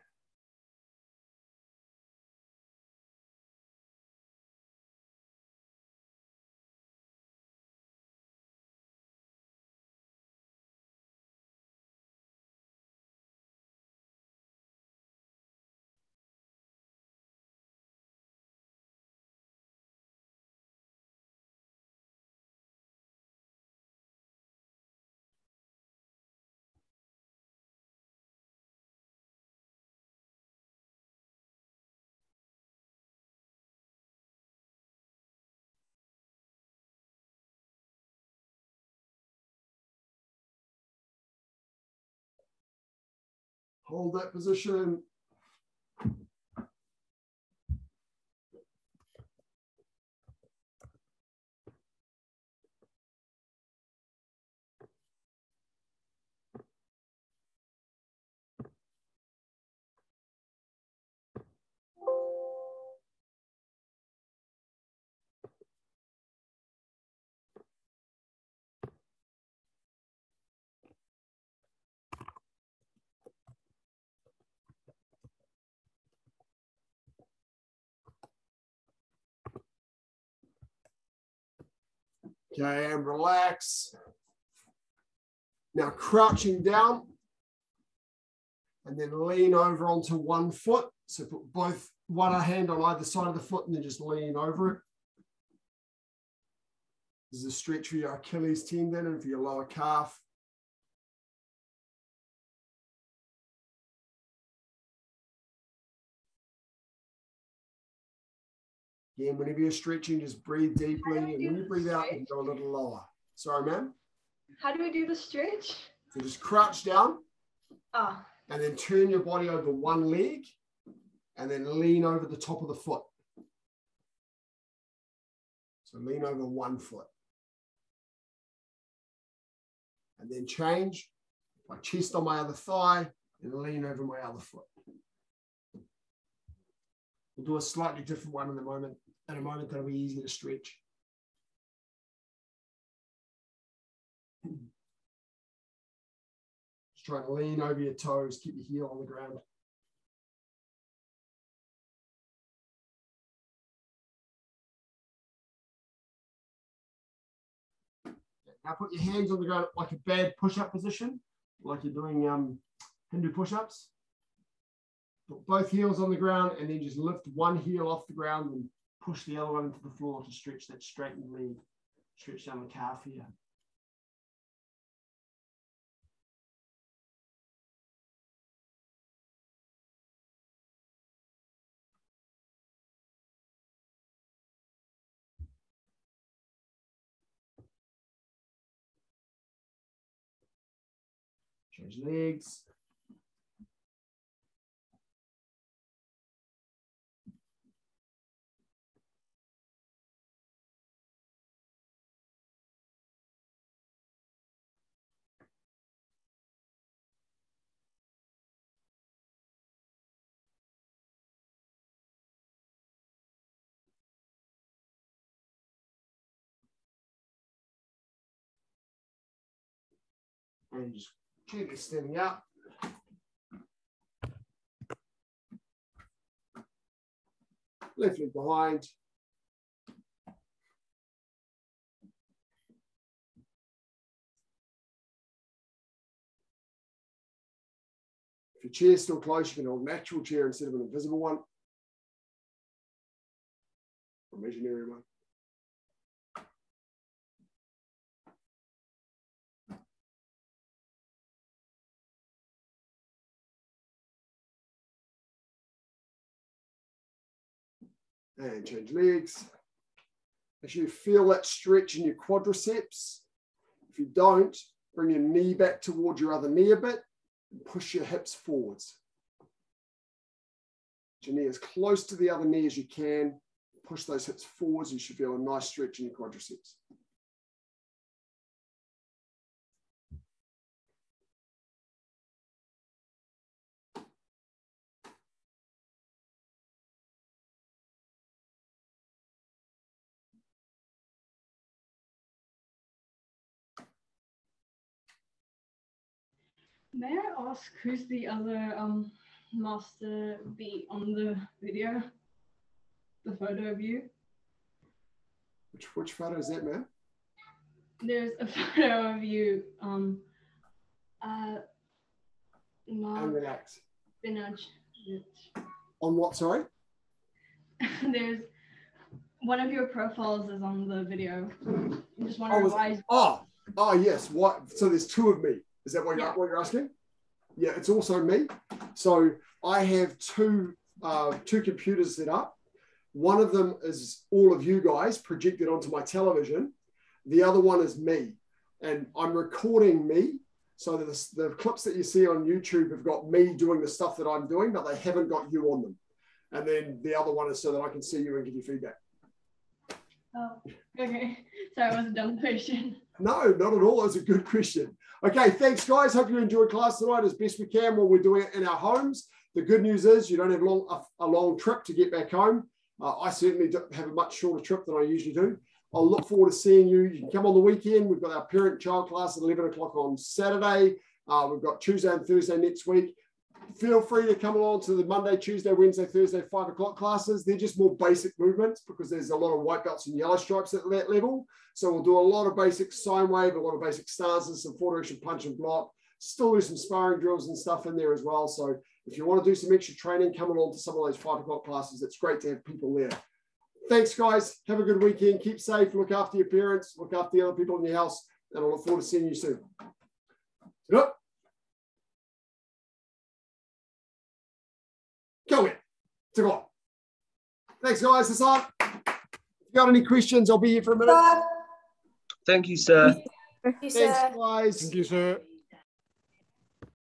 Hold that position. Okay, and relax. Now crouching down and then lean over onto one foot. So put one hand on either side of the foot and then just lean over it. This is a stretch for your Achilles tendon and for your lower calf. Again, whenever you're stretching, just breathe deeply. And when you breathe out, you can go a little lower. Sorry, ma'am? How do we do the stretch? So just crouch down. Ah. And then turn your body over one leg and then lean over the top of the foot. So lean over one foot. And then change my chest on my other thigh and lean over my other foot. We'll do a slightly different one in a moment. In a moment, that'll be easy to stretch. Just try to lean over your toes, keep your heel on the ground. Now put your hands on the ground like a bad push-up position, like you're doing Hindu push-ups. Put both heels on the ground and then just lift one heel off the ground and push the other one into the floor to stretch that straightened leg. Stretch down the calf here. Change legs. And just gently standing up. Left leg behind. If your chair's still close, you can hold an actual chair instead of an invisible one. Or imaginary one. And change legs. Make sure you feel that stretch in your quadriceps. If you don't, bring your knee back towards your other knee a bit and push your hips forwards. Get your knee as close to the other knee as you can. Push those hips forwards. You should feel a nice stretch in your quadriceps. May I ask who's the other master beat on the video? The photo of you? Which photo is that, man? There's a photo of you And relax. spinach. On what, sorry? There's one of your profiles is on the video. I'm just wondering why. Oh, yes. What? So there's two of me. Is that what you're asking? Yeah, it's also me. So I have two computers set up. One of them is all of you guys projected onto my television. The other one is me. And I'm recording me. So the clips that you see on YouTube have got me doing the stuff that I'm doing, but they haven't got you on them. And then the other one is so that I can see you and give you feedback. Oh, okay. Sorry, it was a dumb question. No, not at all. That's a good question. Okay, thanks, guys. Hope you enjoyed class tonight as best we can while we're doing it in our homes. The good news is you don't have a long trip to get back home. I certainly have a much shorter trip than I usually do. I'll look forward to seeing you. You can come on the weekend. We've got our parent-child class at 11 o'clock on Saturday. We've got Tuesday and Thursday next week. Feel free to come along to the Monday, Tuesday, Wednesday, Thursday, 5 o'clock classes. They're just more basic movements because there's a lot of white belts and yellow stripes at that level. So we'll do a lot of basic sine wave, a lot of basic stances, some forward direction punch and block. Still do some sparring drills and stuff in there as well. So if you want to do some extra training, come along to some of those 5 o'clock classes. It's great to have people there. Thanks, guys. Have a good weekend. Keep safe. Look after your parents. Look after the other people in your house. And I look forward to seeing you soon. Yep. Go in. To go. Thanks, guys. That's all. If you got any questions, I'll be here for a minute. Thank you, sir. Thank you, Thanks, sir. guys. Thank you, sir.